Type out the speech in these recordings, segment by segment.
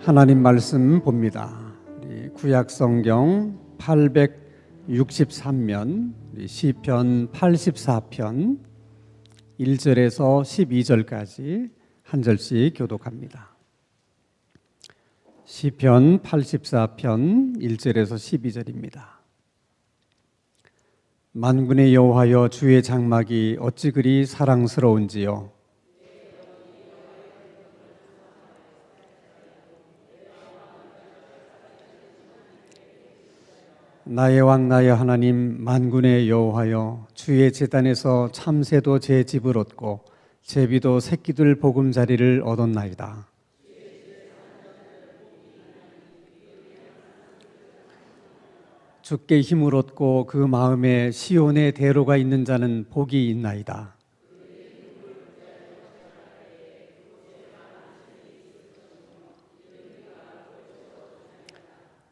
하나님 말씀 봅니다. 우리 구약성경 863면 시편 84편 1절에서 12절까지 한 절씩 교독합니다. 시편 84편 1절에서 12절입니다. 만군의 여호와여, 주의 장막이 어찌 그리 사랑스러운지요. 나의 왕 나의 하나님, 만군의 여호와여, 주의 제단에서 참새도 제 집을 얻고 제비도 새끼들 보금자리를 얻었나이다. 주께 힘을 얻고 그 마음에 시온의 대로가 있는 자는 복이 있나이다.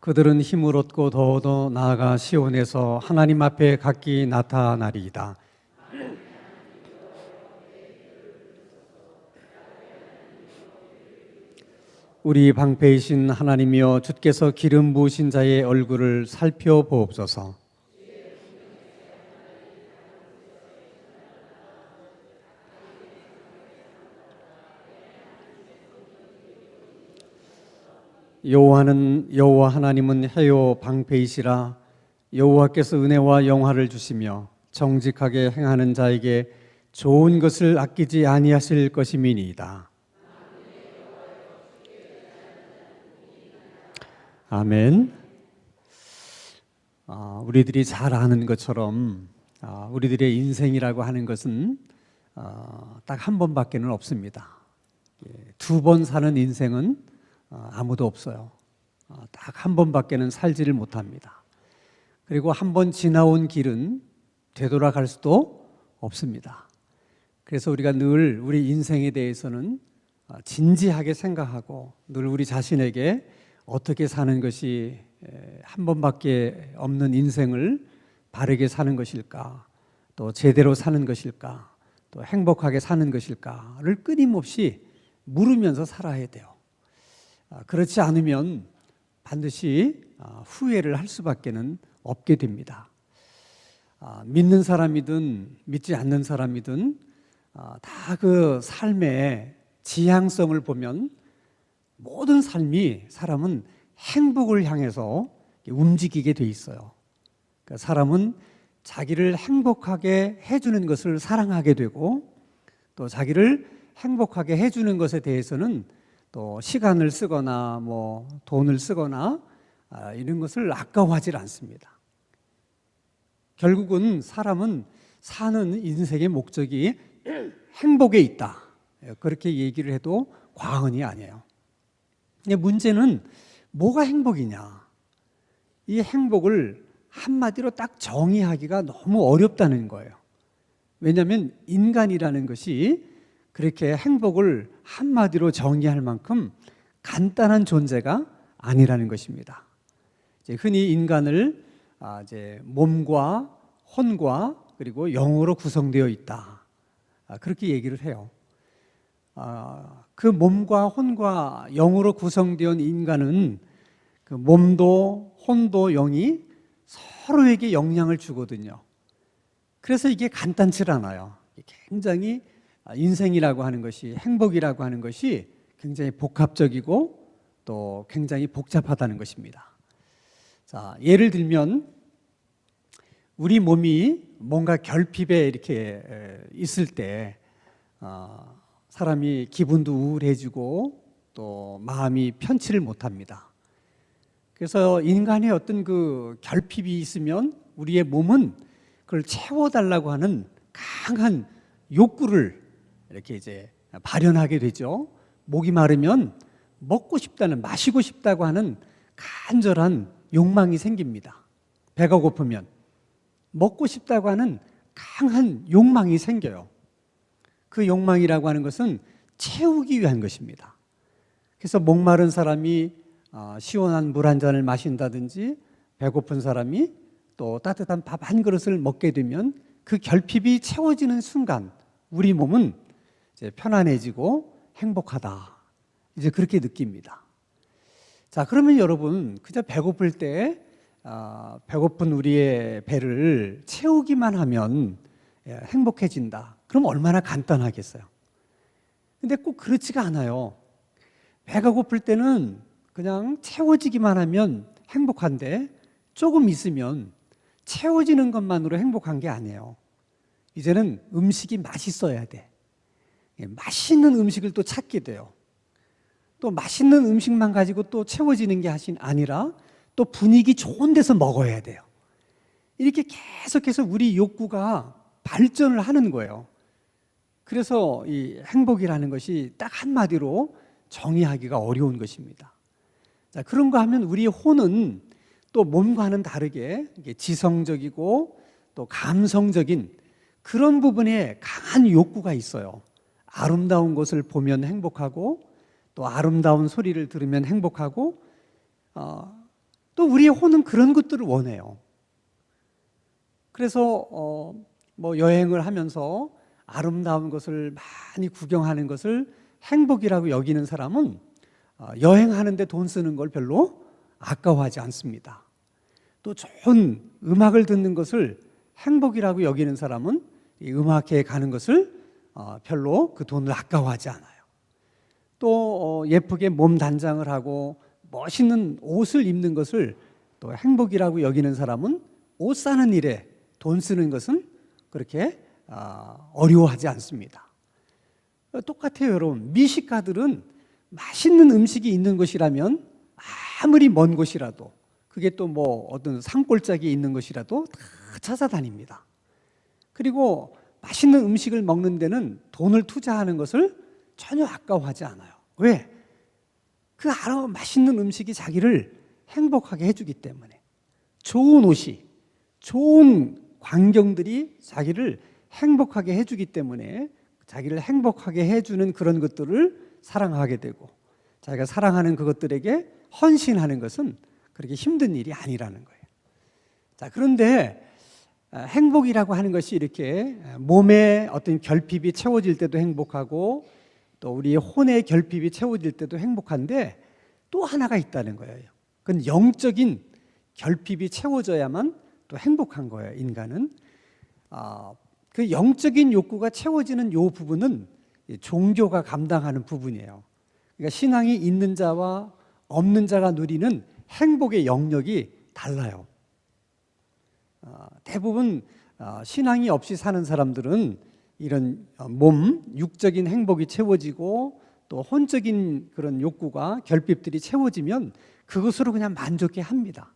그들은 힘을 얻고 더더 나아가 시온에서 하나님 앞에 각기 나타나리이다. 우리 방패이신 하나님이여, 주께서 기름 부으신 자의 얼굴을 살펴보옵소서. 여호와 하나님은 해요 방패이시라. 여호와께서 은혜와 영화를 주시며 정직하게 행하는 자에게 좋은 것을 아끼지 아니하실 것임이니이다. 아멘. 우리들이 잘 아는 것처럼 우리들의 인생이라고 하는 것은 딱 한 번밖에는 없습니다. 두 번 사는 인생은 아무도 없어요. 딱 한 번밖에는 살지를 못합니다. 그리고 한 번 지나온 길은 되돌아갈 수도 없습니다. 그래서 우리가 늘 우리 인생에 대해서는 진지하게 생각하고 늘 우리 자신에게 어떻게 사는 것이 한 번밖에 없는 인생을 바르게 사는 것일까, 또 제대로 사는 것일까, 또 행복하게 사는 것일까를 끊임없이 물으면서 살아야 돼요. 그렇지 않으면 반드시 후회를 할 수밖에는 없게 됩니다. 믿는 사람이든 믿지 않는 사람이든 다 그 삶의 지향성을 보면 모든 삶이 사람은 행복을 향해서 움직이게 돼 있어요. 그러니까 사람은 자기를 행복하게 해주는 것을 사랑하게 되고, 또 자기를 행복하게 해주는 것에 대해서는 또 시간을 쓰거나 돈을 쓰거나 이런 것을 아까워하지 않습니다. 결국은 사람은 사는 인생의 목적이 행복에 있다, 그렇게 얘기를 해도 과언이 아니에요. 근데 문제는 뭐가 행복이냐, 이 행복을 한마디로 딱 정의하기가 너무 어렵다는 거예요. 왜냐하면 인간이라는 것이 그렇게 행복을 한마디로 정의할 만큼 간단한 존재가 아니라는 것입니다. 흔히 인간을 몸과 혼과 그리고 영으로 구성되어 있다, 그렇게 얘기를 해요. 그 몸과 혼과 영으로 구성되어 있는 인간은 그 몸도 혼도 영이 서로에게 영향을 주거든요. 그래서 이게 간단치 않아요. 굉장히 인생이라고 하는 것이, 행복이라고 하는 것이 굉장히 복합적이고 또 굉장히 복잡하다는 것입니다. 자, 예를 들면 우리 몸이 뭔가 결핍에 이렇게 있을 때 사람이 기분도 우울해지고 또 마음이 편치를 못합니다. 그래서 인간의 어떤 그 결핍이 있으면 우리의 몸은 그걸 채워달라고 하는 강한 욕구를 이렇게 발현하게 되죠. 목이 마르면 먹고 싶다는, 마시고 싶다고 하는 간절한 욕망이 생깁니다. 배가 고프면 먹고 싶다고 하는 강한 욕망이 생겨요. 그 욕망이라고 하는 것은 채우기 위한 것입니다. 그래서 목마른 사람이 시원한 물 한 잔을 마신다든지, 배고픈 사람이 또 따뜻한 밥 한 그릇을 먹게 되면 그 결핍이 채워지는 순간 우리 몸은 이제 편안해지고 행복하다, 이제 그렇게 느낍니다. 자, 그러면 여러분 그저 배고플 때 배고픈 우리의 배를 채우기만 하면 행복해진다. 그럼 얼마나 간단하겠어요. 근데 꼭 그렇지가 않아요. 배가 고플 때는 그냥 채워지기만 하면 행복한데 조금 있으면 채워지는 것만으로 행복한 게 아니에요. 이제는 음식이 맛있어야 돼. 맛있는 음식을 또 찾게 돼요. 또 맛있는 음식만 가지고 또 채워지는 게 아니라 또 분위기 좋은 데서 먹어야 돼요. 이렇게 계속해서 우리 욕구가 발전을 하는 거예요. 그래서 이 행복이라는 것이 딱 한마디로 정의하기가 어려운 것입니다. 자, 그런가 하면 우리의 혼은 또 몸과는 다르게 지성적이고 또 감성적인 그런 부분에 강한 욕구가 있어요. 아름다운 것을 보면 행복하고 또 아름다운 소리를 들으면 행복하고 또 우리의 혼은 그런 것들을 원해요. 그래서 뭐 여행을 하면서 아름다운 것을 많이 구경하는 것을 행복이라고 여기는 사람은 여행하는데 돈 쓰는 걸 별로 아까워하지 않습니다. 또 좋은 음악을 듣는 것을 행복이라고 여기는 사람은 이 음악회에 가는 것을 별로 그 돈을 아까워하지 않아요. 또 예쁘게 몸 단장을 하고 멋있는 옷을 입는 것을 또 행복이라고 여기는 사람은 옷 사는 일에 돈 쓰는 것은 그렇게 어려워하지 않습니다. 똑같아요, 여러분. 미식가들은 맛있는 음식이 있는 곳이라면 아무리 먼 곳이라도 그게 또 뭐 어떤 산골짜기에 있는 것이라도 다 찾아다닙니다. 그리고 맛있는 음식을 먹는 데는 돈을 투자하는 것을 전혀 아까워하지 않아요. 왜? 그 맛있는 음식이 자기를 행복하게 해주기 때문에. 좋은 옷이, 좋은 광경들이 자기를 행복하게 해주기 때문에 자기를 행복하게 해주는 그런 것들을 사랑하게 되고 자기가 사랑하는 그것들에게 헌신하는 것은 그렇게 힘든 일이 아니라는 거예요. 자, 그런데 행복이라고 하는 것이 이렇게 몸의 어떤 결핍이 채워질 때도 행복하고 또 우리의 혼의 결핍이 채워질 때도 행복한데 또 하나가 있다는 거예요. 그건 영적인 결핍이 채워져야만 또 행복한 거예요, 인간은. 그 영적인 욕구가 채워지는 이 부분은 종교가 감당하는 부분이에요. 그러니까 신앙이 있는 자와 없는 자가 누리는 행복의 영역이 달라요. 대부분 신앙이 없이 사는 사람들은 이런 몸, 육적인 행복이 채워지고 또 혼적인 그런 욕구가 결핍들이 채워지면 그것으로 그냥 만족해 합니다.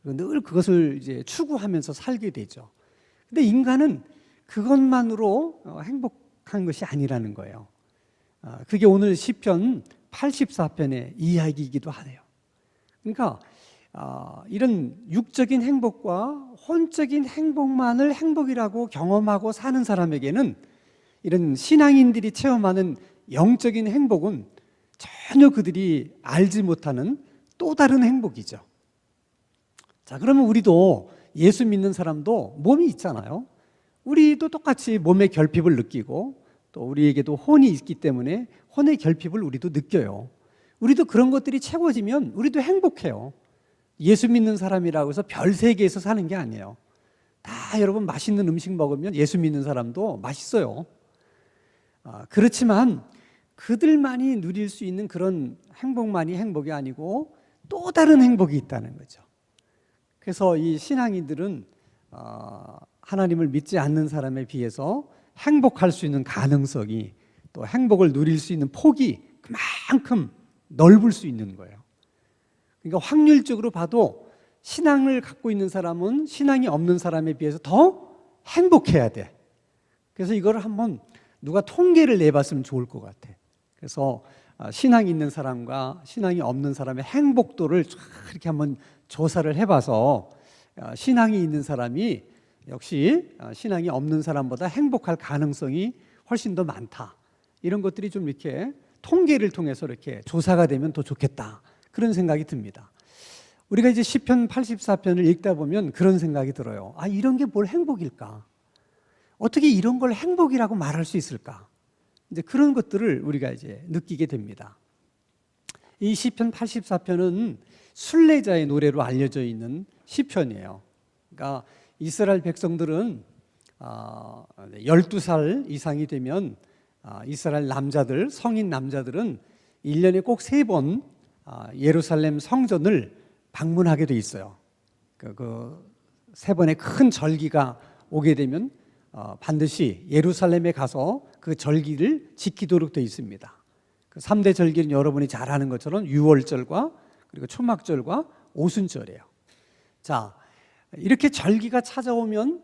늘 그것을 이제 추구하면서 살게 되죠. 근데 인간은 그것만으로 행복한 것이 아니라는 거예요. 그게 오늘 시편 84편의 이야기이기도 하네요. 그러니까 이런 육적인 행복과 혼적인 행복만을 행복이라고 경험하고 사는 사람에게는 이런 신앙인들이 체험하는 영적인 행복은 전혀 그들이 알지 못하는 또 다른 행복이죠. 자, 그러면 우리도 예수 믿는 사람도 몸이 있잖아요. 우리도 똑같이 몸의 결핍을 느끼고 또 우리에게도 혼이 있기 때문에 혼의 결핍을 우리도 느껴요. 우리도 그런 것들이 채워지면 우리도 행복해요. 예수 믿는 사람이라고 해서 별 세계에서 사는 게 아니에요. 다 여러분 맛있는 음식 먹으면 예수 믿는 사람도 맛있어요. 그렇지만 그들만이 누릴 수 있는 그런 행복만이 행복이 아니고 또 다른 행복이 있다는 거죠. 그래서 이 신앙인들은 하나님을 믿지 않는 사람에 비해서 행복할 수 있는 가능성이 또 행복을 누릴 수 있는 폭이 그만큼 넓을 수 있는 거예요. 그러니까 확률적으로 봐도 신앙을 갖고 있는 사람은 신앙이 없는 사람에 비해서 더 행복해야 돼. 그래서 이걸 한번 누가 통계를 내봤으면 좋을 것 같아. 그래서 신앙이 있는 사람과 신앙이 없는 사람의 행복도를 이렇게 한번 조사를 해봐서 신앙이 있는 사람이 역시 신앙이 없는 사람보다 행복할 가능성이 훨씬 더 많다. 이런 것들이 좀 이렇게 통계를 통해서 이렇게 조사가 되면 더 좋겠다. 그런 생각이 듭니다. 우리가 이제 시편 84편을 읽다 보면 그런 생각이 들어요. 이런 게 뭘 행복일까? 어떻게 이런 걸 행복이라고 말할 수 있을까? 이제 그런 것들을 우리가 이제 느끼게 됩니다. 이 시편 84편은 순례자의 노래로 알려져 있는 시편이에요. 그러니까 이스라엘 백성들은 12살 이상이 되면 이스라엘 남자들, 성인 남자들은 1년에 꼭 3번 예루살렘 성전을 방문하게 돼 있어요. 그 3번의 큰 절기가 오게 되면 반드시 예루살렘에 가서 그 절기를 지키도록 되어 있습니다. 그 3대 절기는 여러분이 잘 아는 것처럼 유월절과 그리고 초막절과 오순절이에요. 자, 이렇게 절기가 찾아오면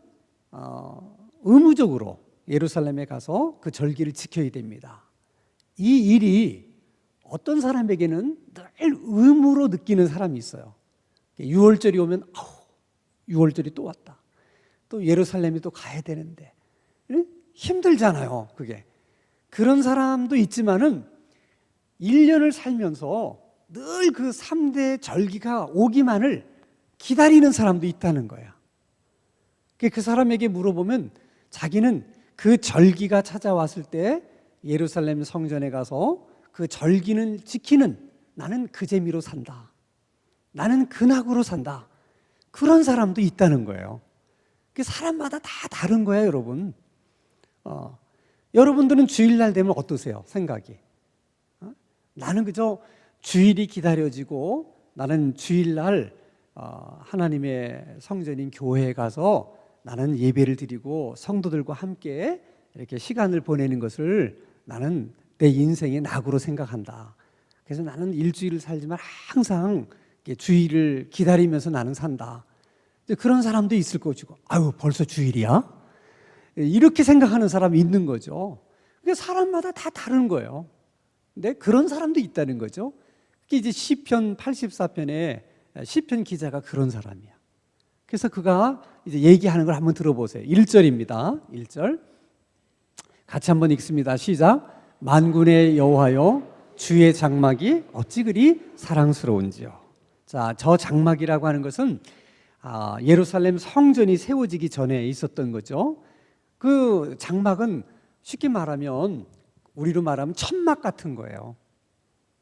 의무적으로 예루살렘에 가서 그 절기를 지켜야 됩니다. 이 일이 어떤 사람에게는 늘 의무로 느끼는 사람이 있어요. 6월절이 오면 6월절이 또 왔다. 또 예루살렘에 또 가야 되는데 힘들잖아요. 그게. 그런 사람도 있지만은 1년을 살면서 늘 그 3대 절기가 오기만을 기다리는 사람도 있다는 거야. 그 사람에게 물어보면 자기는 그 절기가 찾아왔을 때 예루살렘 성전에 가서 그 절기는 지키는, 나는 그 재미로 산다, 나는 그 낙으로 산다, 그런 사람도 있다는 거예요. 사람마다 다 다른 거예요, 여러분. 여러분들은 주일날 되면 어떠세요? 생각이. 나는 그저 주일이 기다려지고, 나는 주일날 하나님의 성전인 교회에 가서 나는 예배를 드리고 성도들과 함께 이렇게 시간을 보내는 것을 나는 내 인생의 낙으로 생각한다. 그래서 나는 일주일을 살지만 항상 주일을 기다리면서 나는 산다. 그런 사람도 있을 것이고, 아유 벌써 주일이야? 이렇게 생각하는 사람이 있는 거죠. 사람마다 다 다른 거예요. 근데 그런 사람도 있다는 거죠. 그게 이제 시편 84편에 시편 기자가 그런 사람이야. 그래서 그가 이제 얘기하는 걸 한번 들어보세요. 1절입니다. 1절 같이 한번 읽습니다. 시작. 만군의 여호와여, 주의 장막이 어찌 그리 사랑스러운지요. 자, 저 장막이라고 하는 것은 예루살렘 성전이 세워지기 전에 있었던 거죠. 그 장막은 쉽게 말하면, 우리로 말하면 천막 같은 거예요.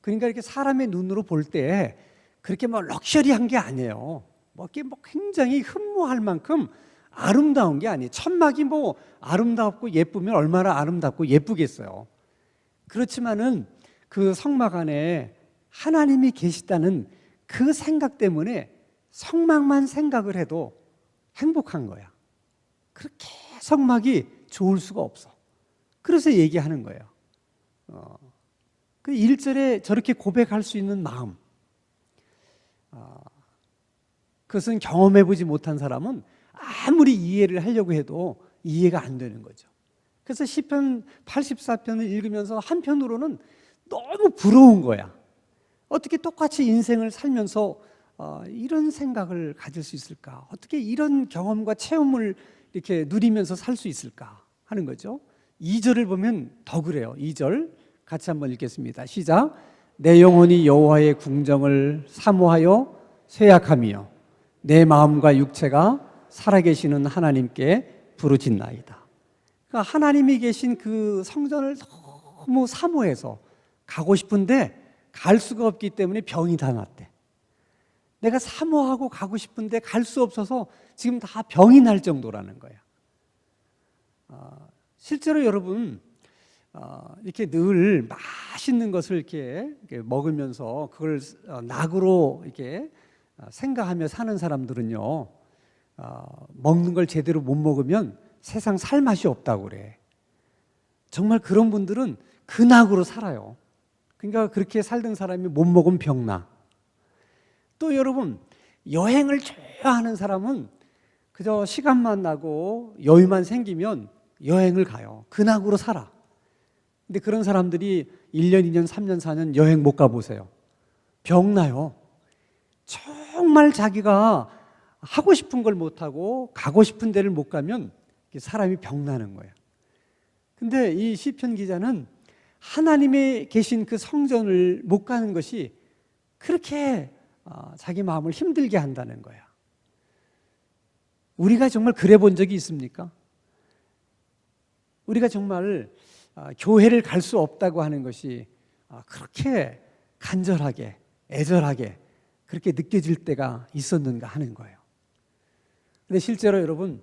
그러니까 이렇게 사람의 눈으로 볼 때 그렇게 뭐 럭셔리한 게 아니에요. 뭐 굉장히 흠모할 만큼 아름다운 게 아니에요. 천막이 뭐 아름답고 예쁘면 얼마나 아름답고 예쁘겠어요. 그렇지만은 그 성막 안에 하나님이 계시다는 그 생각 때문에 성막만 생각을 해도 행복한 거야. 그렇게 성막이 좋을 수가 없어. 그래서 얘기하는 거예요. 그 1절에 저렇게 고백할 수 있는 마음, 그것은 경험해보지 못한 사람은 아무리 이해를 하려고 해도 이해가 안 되는 거죠. 그래서 시편 84편을 읽으면서 한편으로는 너무 부러운 거야. 어떻게 똑같이 인생을 살면서 이런 생각을 가질 수 있을까? 어떻게 이런 경험과 체험을 이렇게 누리면서 살 수 있을까? 하는 거죠. 2절을 보면 더 그래요. 2절 같이 한번 읽겠습니다. 시작. 내 영혼이 여호와의 궁정을 사모하여 쇠약하며 내 마음과 육체가 살아계시는 하나님께 부르짖나이다. 그러니까 하나님이 계신 그 성전을 너무 사모해서 가고 싶은데 갈 수가 없기 때문에 병이 다 났대. 내가 사모하고 가고 싶은데 갈 수 없어서 지금 다 병이 날 정도라는 거야. 실제로 여러분 이렇게 늘 맛있는 것을 이렇게 먹으면서 그걸 낙으로 이렇게 생각하며 사는 사람들은요, 먹는 걸 제대로 못 먹으면 세상 살 맛이 없다고 그래. 정말 그런 분들은 그 낙으로 살아요. 그러니까 그렇게 살던 사람이 못 먹으면 병나. 또 여러분, 여행을 좋아하는 사람은 그저 시간만 나고 여유만 생기면 여행을 가요. 그 낙으로 살아. 근데 그런 사람들이 1년, 2년, 3년, 4년 여행 못 가보세요. 병나요. 정말 자기가 하고 싶은 걸 못하고 가고 싶은 데를 못 가면 사람이 병나는 거예요. 근데 이 시편 기자는 하나님의 계신 그 성전을 못 가는 것이 그렇게 자기 마음을 힘들게 한다는 거야. 우리가 정말 그래 본 적이 있습니까? 우리가 정말 교회를 갈 수 없다고 하는 것이 그렇게 간절하게, 애절하게 그렇게 느껴질 때가 있었는가 하는 거예요. 근데 실제로 여러분,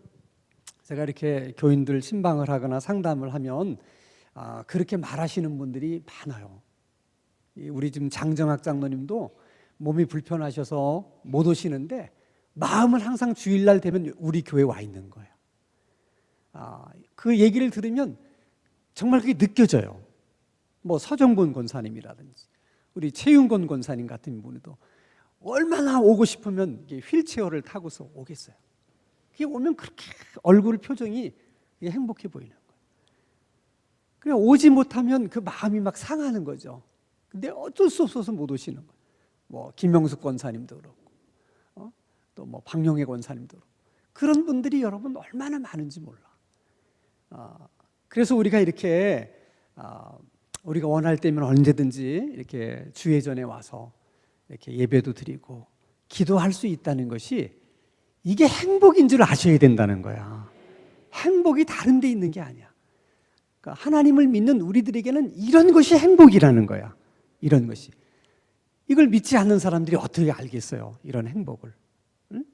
제가 이렇게 교인들 신방을 하거나 상담을 하면 그렇게 말하시는 분들이 많아요. 우리 지금 장정학 장로님도 몸이 불편하셔서 못 오시는데 마음은 항상 주일날 되면 우리 교회에 와 있는 거예요. 그 얘기를 들으면 정말 그게 느껴져요. 뭐 서정곤 권사님이라든지 우리 최윤건 권사님 같은 분도 얼마나 오고 싶으면 휠체어를 타고서 오겠어요. 그게 오면 그렇게 얼굴 표정이 행복해 보이는 거예요. 그냥 오지 못하면 그 마음이 막 상하는 거죠. 근데 어쩔 수 없어서 못 오시는 거예요. 뭐 김명숙 권사님도 그렇고, 또 뭐 박용혜 권사님도 그렇고, 그런 분들이 여러분 얼마나 많은지 몰라. 그래서 우리가 이렇게 우리가 원할 때면 언제든지 이렇게 주회전에 와서 이렇게 예배도 드리고 기도할 수 있다는 것이 이게 행복인 줄 아셔야 된다는 거야. 행복이 다른 데 있는 게 아니야. 그러니까 하나님을 믿는 우리들에게는 이런 것이 행복이라는 거야. 이런 것이. 이걸 믿지 않는 사람들이 어떻게 알겠어요? 이런 행복을. 응?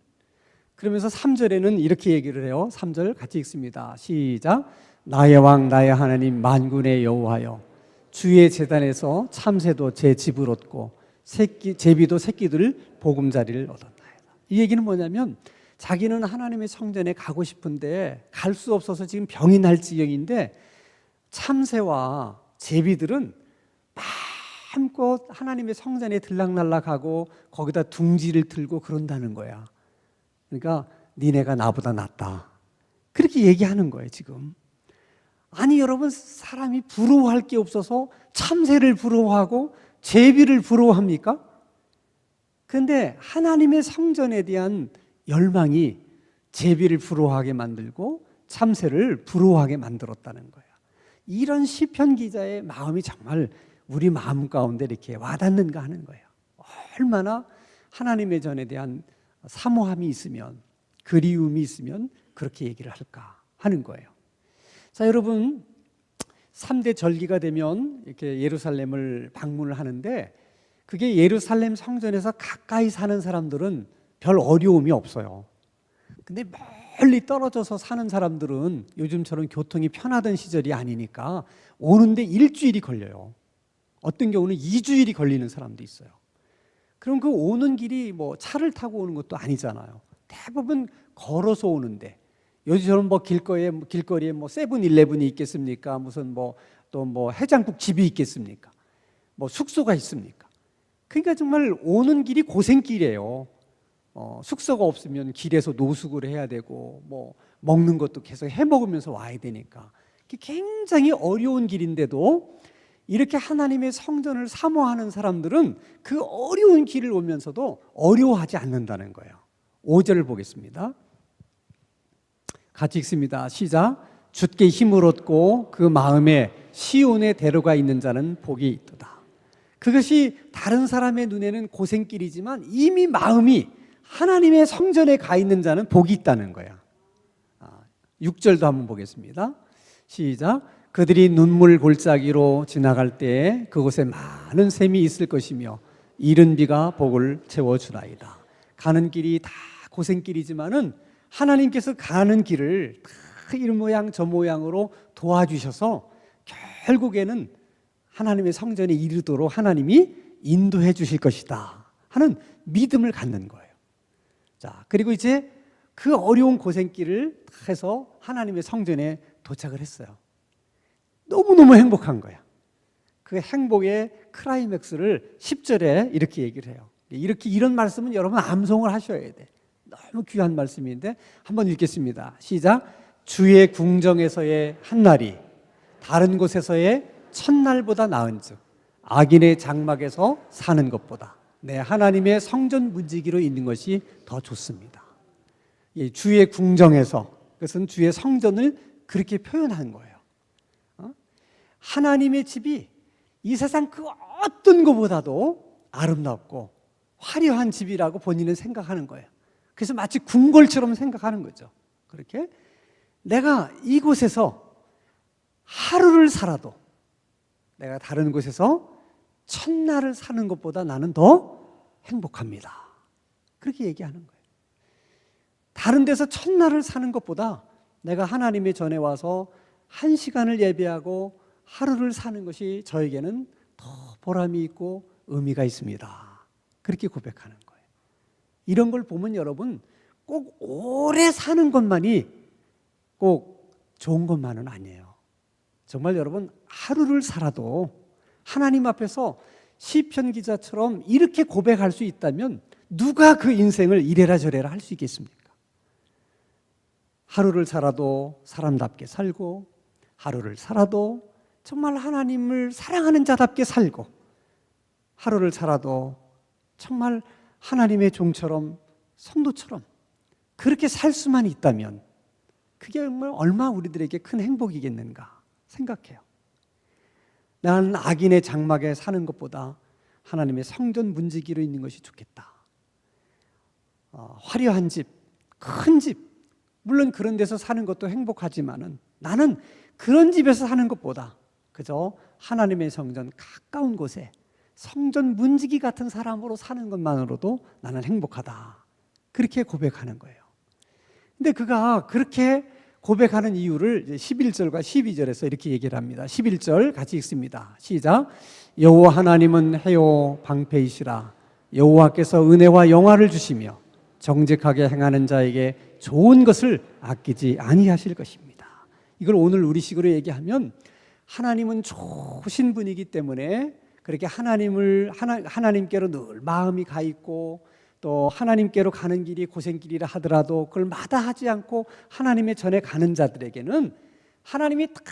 그러면서 3절에는 이렇게 얘기를 해요. 3절 같이 읽습니다. 시작. 나의 왕 나의 하나님 만군의 여호와여, 주의 제단에서 참새도 제 집을 얻고 제비도 새끼들 보금자리를 얻었나이다. 이 얘기는 뭐냐면 자기는 하나님의 성전에 가고 싶은데 갈 수 없어서 지금 병이 날 지경인데 참새와 제비들은 마음껏 하나님의 성전에 들락날락하고 거기다 둥지를 들고 그런다는 거야. 그러니까 니네가 나보다 낫다. 그렇게 얘기하는 거예요 지금. 아니 여러분, 사람이 부러워할 게 없어서 참새를 부러워하고 제비를 부러워합니까? 그런데 하나님의 성전에 대한 열망이 제비를 부러워하게 만들고 참새를 부러워하게 만들었다는 거예요. 이런 시편 기자의 마음이 정말 우리 마음 가운데 이렇게 와닿는가 하는 거예요. 얼마나 하나님의 전에 대한 사모함이 있으면, 그리움이 있으면 그렇게 얘기를 할까 하는 거예요. 자, 여러분, 3대 절기가 되면 이렇게 예루살렘을 방문을 하는데 그게 예루살렘 성전에서 가까이 사는 사람들은 별 어려움이 없어요. 근데 멀리 떨어져서 사는 사람들은 요즘처럼 교통이 편하던 시절이 아니니까 오는데 일주일이 걸려요. 어떤 경우는 2주일이 걸리는 사람도 있어요. 그럼 그 오는 길이 뭐 차를 타고 오는 것도 아니잖아요. 대부분 걸어서 오는데 요즘처럼 뭐 길거리에 뭐 세븐일레븐이 있겠습니까? 무슨 뭐 또 뭐 해장국 집이 있겠습니까? 뭐 숙소가 있습니까? 그러니까 정말 오는 길이 고생길이에요. 숙소가 없으면 길에서 노숙을 해야 되고 뭐 먹는 것도 계속 해 먹으면서 와야 되니까 굉장히 어려운 길인데도 이렇게 하나님의 성전을 사모하는 사람들은 그 어려운 길을 오면서도 어려워하지 않는다는 거예요. 5절을 보겠습니다. 같이 읽습니다. 시작. 주께 힘을 얻고 그 마음에 시온에 데려가 있는 자는 복이 있도다. 그것이 다른 사람의 눈에는 고생길이지만 이미 마음이 하나님의 성전에 가 있는 자는 복이 있다는 거야. 6절도 한번 보겠습니다. 시작. 그들이 눈물 골짜기로 지나갈 때에 그곳에 많은 샘이 있을 것이며 이른 비가 복을 채워주나이다. 가는 길이 다 고생길이지만은 하나님께서 가는 길을 다 이 모양 저 모양으로 도와주셔서 결국에는 하나님의 성전에 이르도록 하나님이 인도해 주실 것이다 하는 믿음을 갖는 거예요. 자, 그리고 이제 그 어려운 고생길을 해서 하나님의 성전에 도착을 했어요. 너무너무 행복한 거야. 그 행복의 클라이맥스를 10절에 이렇게 얘기를 해요. 이런 말씀은 여러분 암송을 하셔야 돼. 너무 귀한 말씀인데 한번 읽겠습니다. 시작. 주의 궁정에서의 한날이 다른 곳에서의 첫날보다 나은즉 악인의 장막에서 사는 것보다 내 하나님의 성전 문지기로 있는 것이 더 좋습니다. 주의 궁정에서, 그것은 주의 성전을 그렇게 표현한 거예요. 하나님의 집이 이 세상 그 어떤 것보다도 아름답고 화려한 집이라고 본인은 생각하는 거예요. 그래서 마치 궁궐처럼 생각하는 거죠. 그렇게 내가 이곳에서 하루를 살아도 내가 다른 곳에서 첫날을 사는 것보다 나는 더 행복합니다. 그렇게 얘기하는 거예요. 다른 데서 첫날을 사는 것보다 내가 하나님의 전에 와서 1시간을 예배하고 하루를 사는 것이 저에게는 더 보람이 있고 의미가 있습니다. 그렇게 고백하는 거예요. 이런 걸 보면 여러분, 꼭 오래 사는 것만이 꼭 좋은 것만은 아니에요. 정말 여러분, 하루를 살아도 하나님 앞에서 시편 기자처럼 이렇게 고백할 수 있다면 누가 그 인생을 이래라 저래라 할 수 있겠습니까? 하루를 살아도 사람답게 살고, 하루를 살아도 정말 하나님을 사랑하는 자답게 살고, 하루를 살아도 정말 하나님의 종처럼, 성도처럼 그렇게 살 수만 있다면 그게 정말 얼마나 우리들에게 큰 행복이겠는가 생각해요. 나는 악인의 장막에 사는 것보다 하나님의 성전 문지기로 있는 것이 좋겠다. 화려한 집, 큰 집, 물론 그런 데서 사는 것도 행복하지만은 나는 그런 집에서 사는 것보다 그저 하나님의 성전 가까운 곳에 성전 문지기 같은 사람으로 사는 것만으로도 나는 행복하다. 그렇게 고백하는 거예요. 근데 그가 그렇게 고백하는 이유를 11절과 12절에서 이렇게 얘기를 합니다. 11절 같이 읽습니다. 시작. 여호와 하나님은 해요 방패이시라. 여호와께서 은혜와 영화를 주시며 정직하게 행하는 자에게 좋은 것을 아끼지 아니하실 것입니다. 이걸 오늘 우리식으로 얘기하면 하나님은 좋으신 분이기 때문에 그렇게 하나님께로 늘 마음이 가 있고, 또 하나님께로 가는 길이 고생길이라 하더라도 그걸 마다하지 않고 하나님의 전에 가는 자들에게는 하나님이 딱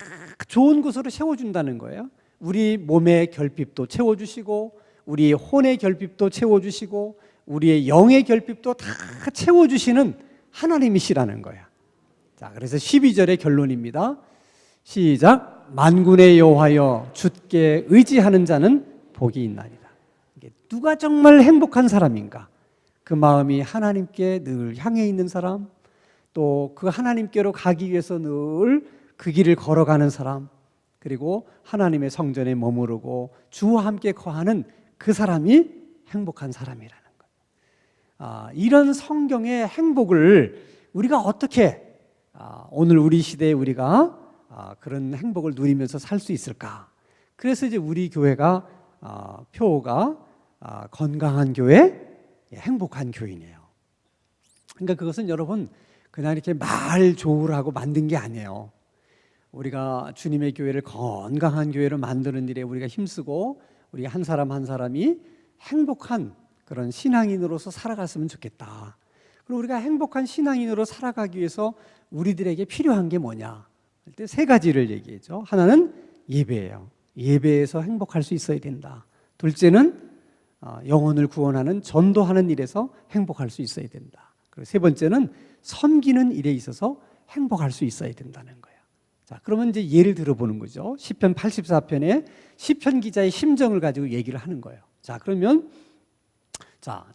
좋은 곳으로 세워준다는 거예요. 우리 몸의 결핍도 채워주시고, 우리 혼의 결핍도 채워주시고, 우리의 영의 결핍도 다 채워주시는 하나님이시라는 거야. 자, 그래서 12절의 결론입니다. 시작. 만군의 여호와여 주께 의지하는 자는 복이 있나이다. 누가 정말 행복한 사람인가? 그 마음이 하나님께 늘 향해 있는 사람, 또 그 하나님께로 가기 위해서 늘 그 길을 걸어가는 사람, 그리고 하나님의 성전에 머무르고 주와 함께 거하는 그 사람이 행복한 사람이라는 거예요. 이런 성경의 행복을 우리가 어떻게 오늘 우리 시대에 우리가 그런 행복을 누리면서 살 수 있을까? 그래서 이제 우리 교회가 표어가 건강한 교회, 행복한 교인이에요. 그러니까 그것은 여러분 그냥 이렇게 말 좋으라고 만든 게 아니에요. 우리가 주님의 교회를 건강한 교회로 만드는 일에 우리가 힘쓰고 우리 한 사람 한 사람이 행복한 그런 신앙인으로서 살아갔으면 좋겠다. 그리고 우리가 행복한 신앙인으로 살아가기 위해서 우리들에게 필요한 게 뭐냐? 할 때 세 가지를 얘기했죠. 하나는 예배예요. 예배에서 행복할 수 있어야 된다. 둘째는 영혼을 구원하는 전도하는 일에서 행복할 수 있어야 된다. 그리고 세 번째는 섬기는 일에 있어서 행복할 수 있어야 된다는 거예요. 자, 그러면 이제 예를 들어보는 거죠. 시편 84편에 시편 기자의 심정을 가지고 얘기를 하는 거예요. 자, 그러면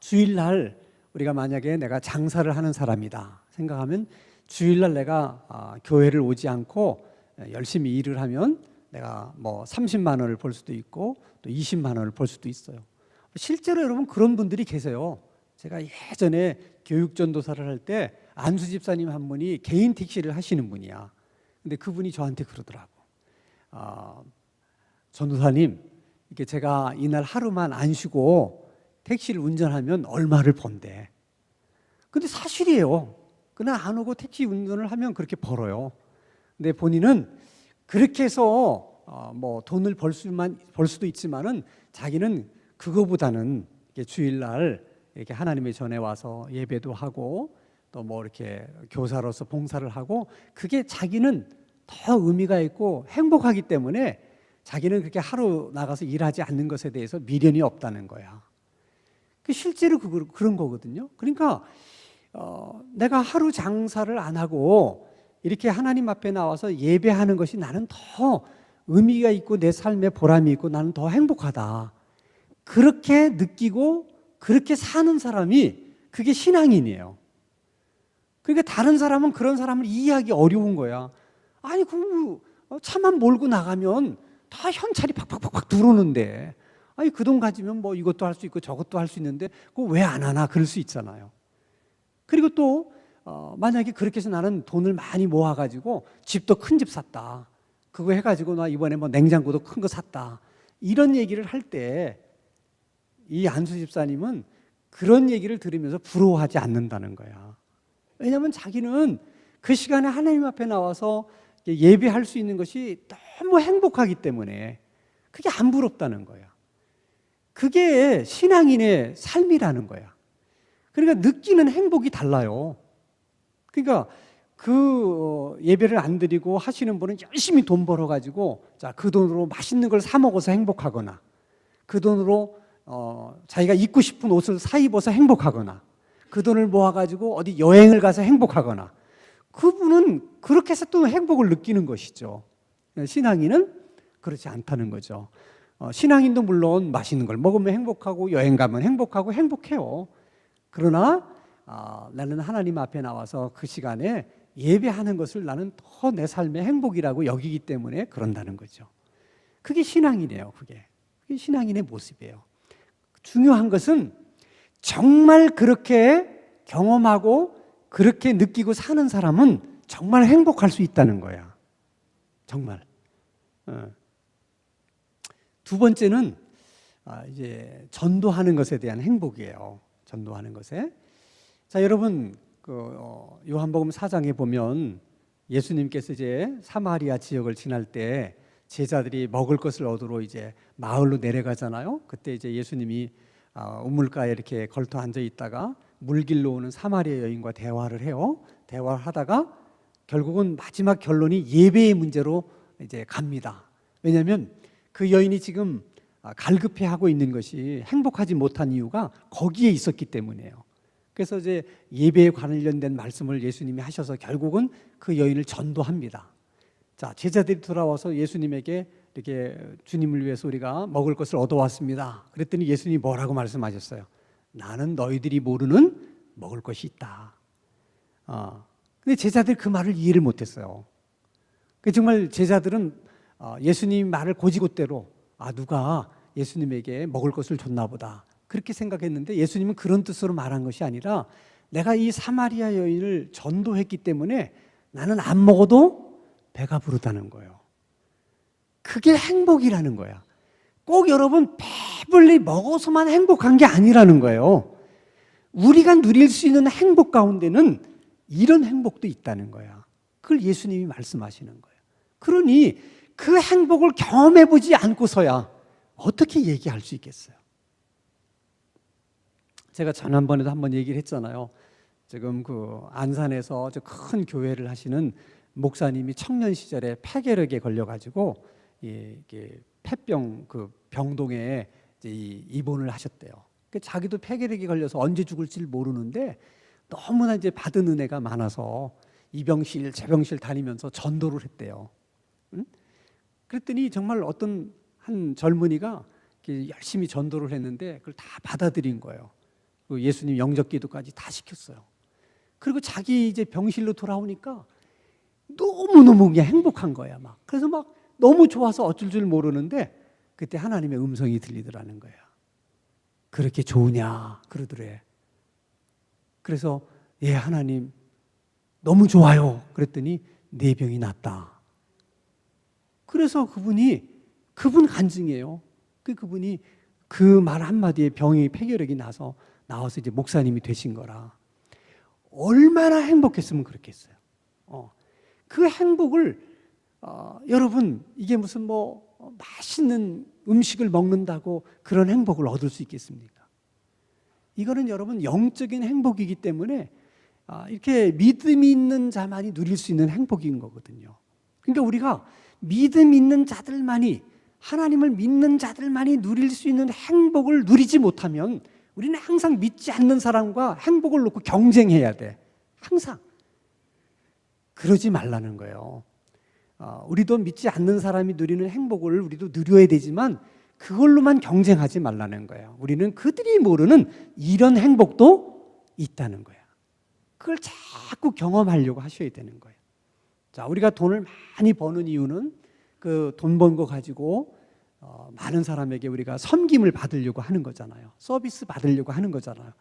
주일날 우리가 만약에 내가 장사를 하는 사람이다 생각하면 주일날 내가 교회를 오지 않고 열심히 일을 하면 내가 뭐 30만 원을 벌 수도 있고 또 20만 원을 벌 수도 있어요. 실제로 여러분 그런 분들이 계세요. 제가 예전에 교육전도사를 할 때 안수 집사님 한 분이 개인 택시를 하시는 분이야. 근데 그분이 저한테 그러더라고. 전도사님, 이렇게 제가 이날 하루만 안 쉬고 택시를 운전하면 얼마를 번대. 근데 사실이에요. 그날 안 오고 택시 운전을 하면 그렇게 벌어요. 근데 본인은 그렇게 해서 뭐 돈을 벌 수도 있지만은 자기는 그거보다는 주일날 이렇게 하나님의 전에 와서 예배도 하고 또 뭐 이렇게 교사로서 봉사를 하고 그게 자기는 더 의미가 있고 행복하기 때문에 자기는 그렇게 하루 나가서 일하지 않는 것에 대해서 미련이 없다는 거야. 실제로 그런 거거든요. 그러니까 내가 하루 장사를 안 하고 이렇게 하나님 앞에 나와서 예배하는 것이 나는 더 의미가 있고 내 삶에 보람이 있고 나는 더 행복하다. 그렇게 느끼고 그렇게 사는 사람이 그게 신앙인이에요. 그러니까 다른 사람은 그런 사람을 이해하기 어려운 거야. 아니 그 차만 몰고 나가면 다 현찰이 팍팍팍팍 들어오는데 아니 그 돈 가지면 뭐 이것도 할 수 있고 저것도 할 수 있는데 그거 왜 안 하나 그럴 수 있잖아요. 그리고 또 만약에 그렇게 해서 나는 돈을 많이 모아가지고 집도 큰 집 샀다. 그거 해가지고 나 이번에 뭐 냉장고도 큰 거 샀다. 이런 얘기를 할 때 이 안수 집사님은 그런 얘기를 들으면서 부러워하지 않는다는 거야. 왜냐하면 자기는 그 시간에 하나님 앞에 나와서 예배할 수 있는 것이 너무 행복하기 때문에 그게 안 부럽다는 거야. 그게 신앙인의 삶이라는 거야. 그러니까 느끼는 행복이 달라요. 그러니까 그 예배를 안 드리고 하시는 분은 열심히 돈 벌어가지고 자, 그 돈으로 맛있는 걸 사 먹어서 행복하거나 그 돈으로 자기가 입고 싶은 옷을 사 입어서 행복하거나 그 돈을 모아가지고 어디 여행을 가서 행복하거나 그분은 그렇게 해서 또 행복을 느끼는 것이죠. 신앙인은 그렇지 않다는 거죠. 신앙인도 물론 맛있는 걸 먹으면 행복하고 여행 가면 행복하고 행복해요. 그러나 나는 하나님 앞에 나와서 그 시간에 예배하는 것을 나는 더 내 삶의 행복이라고 여기기 때문에 그런다는 거죠. 그게 신앙이네요. 그게 신앙인의 모습이에요. 중요한 것은 정말 그렇게 경험하고 그렇게 느끼고 사는 사람은 정말 행복할 수 있다는 거야. 정말. 두 번째는 이제 전도하는 것에 대한 행복이에요. 전도하는 것에. 자, 여러분 요한복음 4장에 보면 예수님께서 이제 사마리아 지역을 지날 때 제자들이 먹을 것을 얻으러 이제 마을로 내려가잖아요. 그때 이제 예수님이 우물가에 이렇게 걸터 앉아 있다가 물길로 오는 사마리아 여인과 대화를 해요. 대화를 하다가 결국은 마지막 결론이 예배의 문제로 이제 갑니다. 왜냐하면 그 여인이 지금 갈급해하고 있는 것이 행복하지 못한 이유가 거기에 있었기 때문이에요. 그래서 이제 예배에 관련된 말씀을 예수님이 하셔서 결국은 그 여인을 전도합니다. 자, 제자들이 돌아와서 예수님에게 이렇게 주님을 위해서 우리가 먹을 것을 얻어왔습니다. 그랬더니 예수님이 뭐라고 말씀하셨어요? 나는 너희들이 모르는 먹을 것이 있다. 근데 제자들이 그 말을 이해를 못했어요. 정말 제자들은 예수님 말을 고지고대로 누가 예수님에게 먹을 것을 줬나 보다 그렇게 생각했는데 예수님은 그런 뜻으로 말한 것이 아니라 내가 이 사마리아 여인을 전도했기 때문에 나는 안 먹어도 배가 부르다는 거예요. 그게 행복이라는 거야. 꼭 여러분 배불리 먹어서만 행복한 게 아니라는 거예요. 우리가 누릴 수 있는 행복 가운데는 이런 행복도 있다는 거야. 그걸 예수님이 말씀하시는 거예요. 그러니 그 행복을 경험해보지 않고서야 어떻게 얘기할 수 있겠어요? 제가 지난번에도 한번 얘기를 했잖아요. 지금 그 안산에서 큰 교회를 하시는 목사님이 청년 시절에 폐결핵에 걸려가지고 폐병 그 병동에 입원을 하셨대요. 자기도 폐결핵에 걸려서 언제 죽을지 모르는데 너무나 이제 받은 은혜가 많아서 이 병실 저 병실 다니면서 전도를 했대요. 그랬더니 정말 어떤 한 젊은이가 열심히 전도를 했는데 그걸 다 받아들인 거예요. 예수님 영접기도까지 다 시켰어요. 그리고 자기 이제 병실로 돌아오니까 너무너무 그냥 행복한 거야. 그래서 막 너무 좋아서 어쩔 줄 모르는데 그때 하나님의 음성이 들리더라는 거야. 그렇게 좋으냐 그러더래. 그래서 예 하나님 너무 좋아요. 그랬더니 내 병이 낫다. 그래서 그분 간증이에요. 그분이 그 말 한마디에 병이 폐결핵이 나와서 이제 목사님이 되신 거라. 얼마나 행복했으면 그렇겠어요. 그 행복을 여러분 이게 무슨 맛있는 음식을 먹는다고 그런 행복을 얻을 수 있겠습니까? 이거는 여러분 영적인 행복이기 때문에 이렇게 믿음이 있는 자만이 누릴 수 있는 행복인 거거든요. 그러니까 우리가 믿음 있는 자들만이 하나님을 믿는 자들만이 누릴 수 있는 행복을 누리지 못하면 우리는 항상 믿지 않는 사람과 행복을 놓고 경쟁해야 돼. 항상. 그러지 말라는 거예요. 우리도 믿지 않는 사람이 누리는 행복을 우리도 누려야 되지만 그걸로만 경쟁하지 말라는 거예요. 우리는 그들이 모르는 이런 행복도 있다는 거예요. 그걸 자꾸 경험하려고 하셔야 되는 거예요. 자, 우리가 돈을 많이 버는 이유는 그 돈 번 거 가지고 많은 사람에게 우리가 섬김을 받으려고 하는 거잖아요. 서비스 받으려고 하는 거잖아요.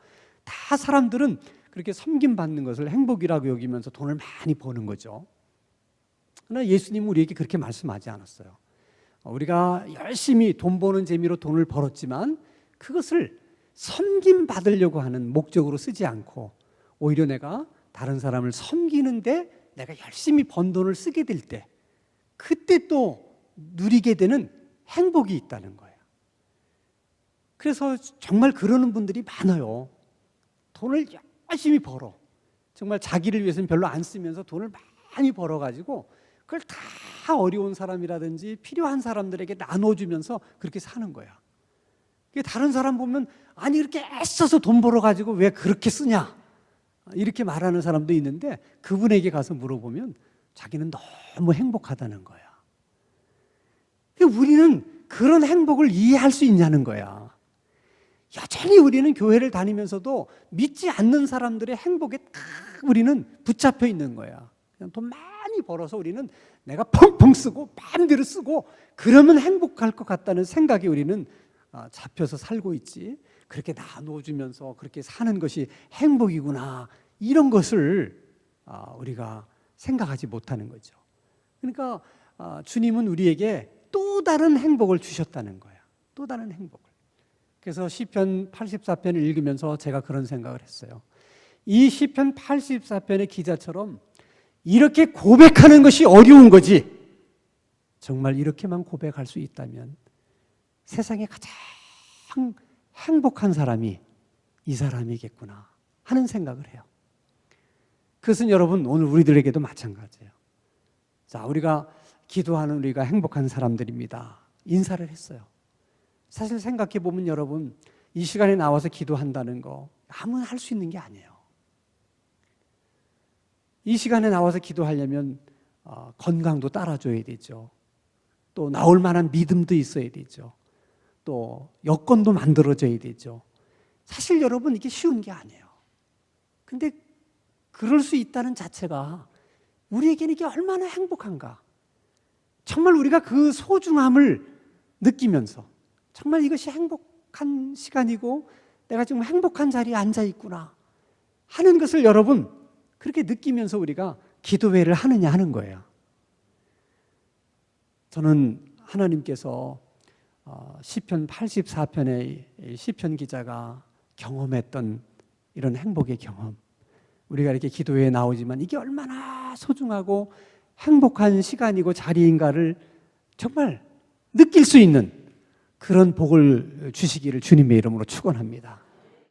다 사람들은 그렇게 섬김 받는 것을 행복이라고 여기면서 돈을 많이 버는 거죠. 그러나 예수님은 우리에게 그렇게 말씀하지 않았어요. 우리가 열심히 돈 버는 재미로 돈을 벌었지만 그것을 섬김 받으려고 하는 목적으로 쓰지 않고 오히려 내가 다른 사람을 섬기는데 내가 열심히 번 돈을 쓰게 될 때 그때 또 누리게 되는 행복이 있다는 거예요. 그래서 정말 그러는 분들이 많아요. 돈을 열심히 벌어. 정말 자기를 위해서는 별로 안 쓰면서 돈을 많이 벌어가지고 그걸 다 어려운 사람이라든지 필요한 사람들에게 나눠주면서 그렇게 사는 거야. 다른 사람 보면 아니 이렇게 애써서 돈 벌어가지고 왜 그렇게 쓰냐 이렇게 말하는 사람도 있는데 그분에게 가서 물어보면 자기는 너무 행복하다는 거야. 우리는 그런 행복을 이해할 수 있냐는 거야. 여전히 우리는 교회를 다니면서도 믿지 않는 사람들의 행복에 딱 우리는 붙잡혀 있는 거야. 그냥 돈 많이 벌어서 우리는 내가 펑펑 쓰고 마음대로 쓰고 그러면 행복할 것 같다는 생각에 우리는 잡혀서 살고 있지. 그렇게 나눠주면서 그렇게 사는 것이 행복이구나 이런 것을 우리가 생각하지 못하는 거죠. 그러니까 주님은 우리에게 또 다른 행복을 주셨다는 거예요. 또 다른 행복을. 그래서 시편 84편을 읽으면서 제가 그런 생각을 했어요. 이 시편 84편의 기자처럼 이렇게 고백하는 것이 어려운 거지. 정말 이렇게만 고백할 수 있다면 세상에 가장 행복한 사람이 이 사람이겠구나 하는 생각을 해요. 그것은 여러분 오늘 우리들에게도 마찬가지예요. 자, 우리가 기도하는 우리가 행복한 사람들입니다. 인사를 했어요. 사실 생각해 보면 여러분 이 시간에 나와서 기도한다는 거 아무나 할 수 있는 게 아니에요. 이 시간에 나와서 기도하려면 건강도 따라줘야 되죠. 또 나올 만한 믿음도 있어야 되죠. 또 여건도 만들어져야 되죠. 사실 여러분 이게 쉬운 게 아니에요. 근데 그럴 수 있다는 자체가 우리에게는 이게 얼마나 행복한가. 정말 우리가 그 소중함을 느끼면서 정말 이것이 행복한 시간이고 내가 지금 행복한 자리에 앉아 있구나 하는 것을 여러분 그렇게 느끼면서 우리가 기도회를 하느냐 하는 거예요. 저는 하나님께서 시편 84편의 시편 기자가 경험했던 이런 행복의 경험, 우리가 이렇게 기도회에 나오지만 이게 얼마나 소중하고 행복한 시간이고 자리인가를 정말 느낄 수 있는 그런 복을 주시기를 주님의 이름으로 축원합니다.